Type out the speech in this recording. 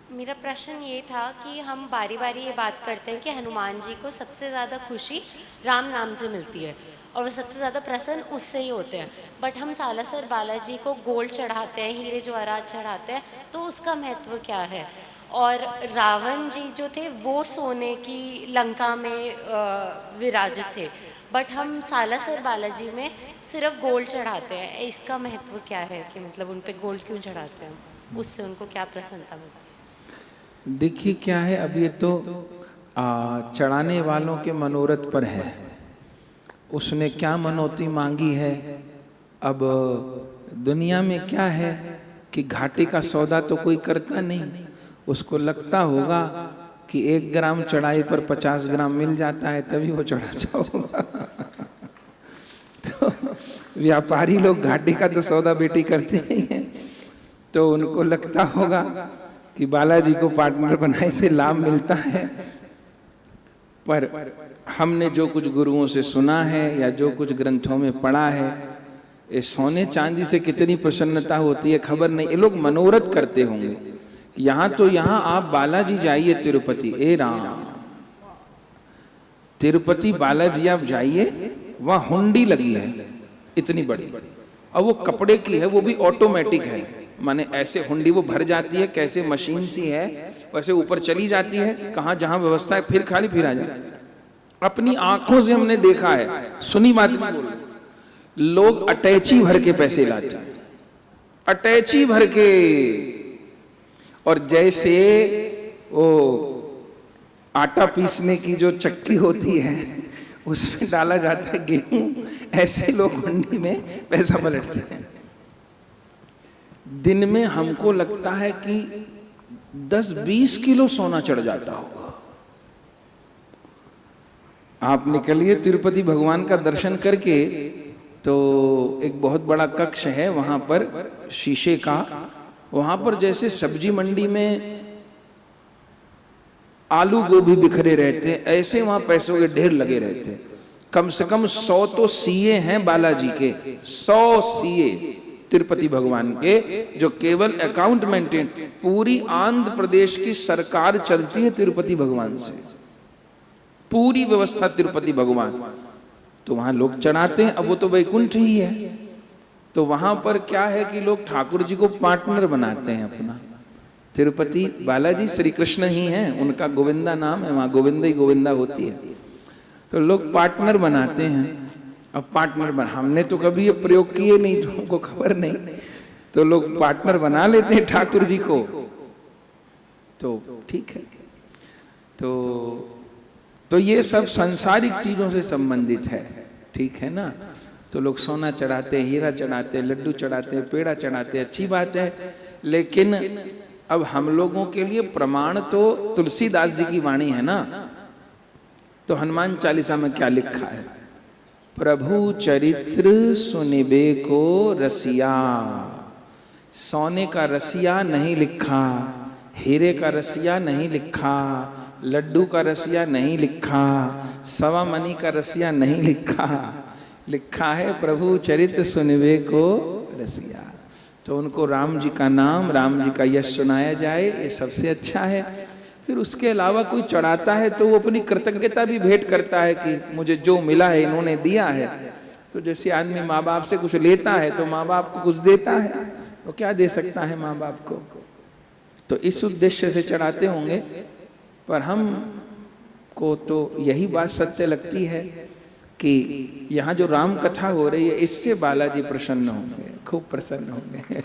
मेरा प्रश्न ये था कि हम बारी बारी ये बात करते हैं कि हनुमान जी को सबसे ज़्यादा खुशी राम नाम से मिलती है और वो सबसे ज़्यादा प्रसन्न उससे ही होते हैं। बट हम सालासर बालाजी को गोल्ड चढ़ाते हैं, हीरे जवाहरात चढ़ाते हैं, तो उसका महत्व क्या है? और रावण जी जो थे वो सोने की लंका में विराजित थे, बट हम सालासर बालाजी में सिर्फ गोल्ड चढ़ाते हैं। इसका महत्व क्या है कि मतलब उन पे गोल्ड क्यों चढ़ाते हैं हम? उससे उनको क्या प्रसन्नता मिलती है? देखिए क्या है, अब ये तो चढ़ाने वालों के मनोरथ पर है, उसने क्या मनौती मांगी है। अब दुनिया में क्या है कि घाटे का सौदा तो कोई करता नहीं, उसको लगता होगा कि 1 ग्राम चढ़ाई पर 50 ग्राम मिल जाता है तभी वो चढ़ा होगा। तो व्यापारी लोग घाटे का तो सौदा बेटी करते नहीं है, तो उनको लगता होगा कि बालाजी को पार्टनर बनाने से लाभ मिलता है। पर हमने जो कुछ गुरुओं से सुना है या जो कुछ ग्रंथों में पढ़ा है, ये सोने चांदी से कितनी प्रसन्नता होती है खबर नहीं। ये लोग मनोरथ करते होंगे। यहाँ तो यहाँ आप बालाजी जाइए तिरुपति, ए राम, तिरुपति बालाजी आप जाइए, वहाँ हुंडी लगी है इतनी बड़ी, और वो कपड़े की है, वो भी ऑटोमेटिक है। माने ऐसे हुंडी वो भर जाती है, कैसे मशीन सी है वैसे ऊपर चली जाती है, कहाँ जहाँ व्यवस्था है फिर खाली फिर आ जाए। अपनी आंखों से हमने देखा है, सुनी बात नहीं बोल। लोग अटैची भर के पैसे लाते हैं, अटैची भर के, और जैसे वो आटा पीसने की जो चक्की होती है उसमें डाला जाता है गेहूं, ऐसे लोग हुंडी में पैसा पलटते हैं। दिन में हमको लगता है कि 10-20 किलो सोना चढ़ जाता होगा। आप निकलिए तिरुपति भगवान का दर्शन करके, तो एक बहुत बड़ा कक्ष है वहां पर शीशे का, वहां पर जैसे सब्जी मंडी में आलू गोभी बिखरे रहते हैं, ऐसे वहां पैसों के ढेर लगे रहते हैं। कम से कम 100 तो सीए हैं बालाजी के, 100 सीए तिरुपति भगवान के, जो केवल अकाउंट मेंटेन, पूरी आंध्र प्रदेश की सरकार चलती है तिरुपति भगवान से, पूरी व्यवस्था तिरुपति भगवान। तो वहां लोग चढ़ाते हैं, अब वो तो वैकुंठ ही है, तो वहां पर क्या है कि लोग ठाकुर जी को पार्टनर बनाते हैं अपना। तिरुपति बालाजी श्री कृष्ण ही हैं, उनका गोविंदा नाम है, वहां गोविंदा ही गोविंदा होती है, तो लोग पार्टनर बनाते हैं। अब पार्टनर बना, हमने तो कभी ये प्रयोग किए नहीं तो हमको खबर नहीं, तो लोग पार्टनर बना लेते हैं ठाकुर जी को, तो ठीक है। तो ये सब सांसारिक चीजों से संबंधित है, ठीक है ना। तो लोग सोना चढ़ाते, हीरा चढ़ाते, लड्डू चढ़ाते, पेड़ा चढ़ाते, अच्छी बात है। लेकिन अब हम लोगों के लिए प्रमाण तो तुलसीदास जी की वाणी है ना। तो हनुमान चालीसा में क्या लिखा है? प्रभु चरित्र सुनिबे को रसिया। सोने का रसिया नहीं लिखा, हीरे का रसिया नहीं लिखा, लड्डू का रसिया नहीं लिखा, सवा मनी का रसिया नहीं लिखा, लिखा है प्रभु चरित्र सुनिबे को रसिया। तो उनको राम जी का नाम, राम जी का यश सुनाया जाए, ये सबसे अच्छा है। फिर उसके अलावा कोई चढ़ाता है तो वो अपनी कृतज्ञता भी भेंट करता है कि मुझे जो मिला है इन्होंने दिया है। तो जैसे आदमी माँ बाप से कुछ लेता है तो माँ बाप को कुछ देता है, तो क्या दे सकता है माँ बाप को, तो इस उद्देश्य से चढ़ाते होंगे। पर हम को तो यही बात सत्य लगती है कि यहाँ जो राम कथा हो रही है, इससे बालाजी प्रसन्न होंगे, खूब प्रसन्न होंगे।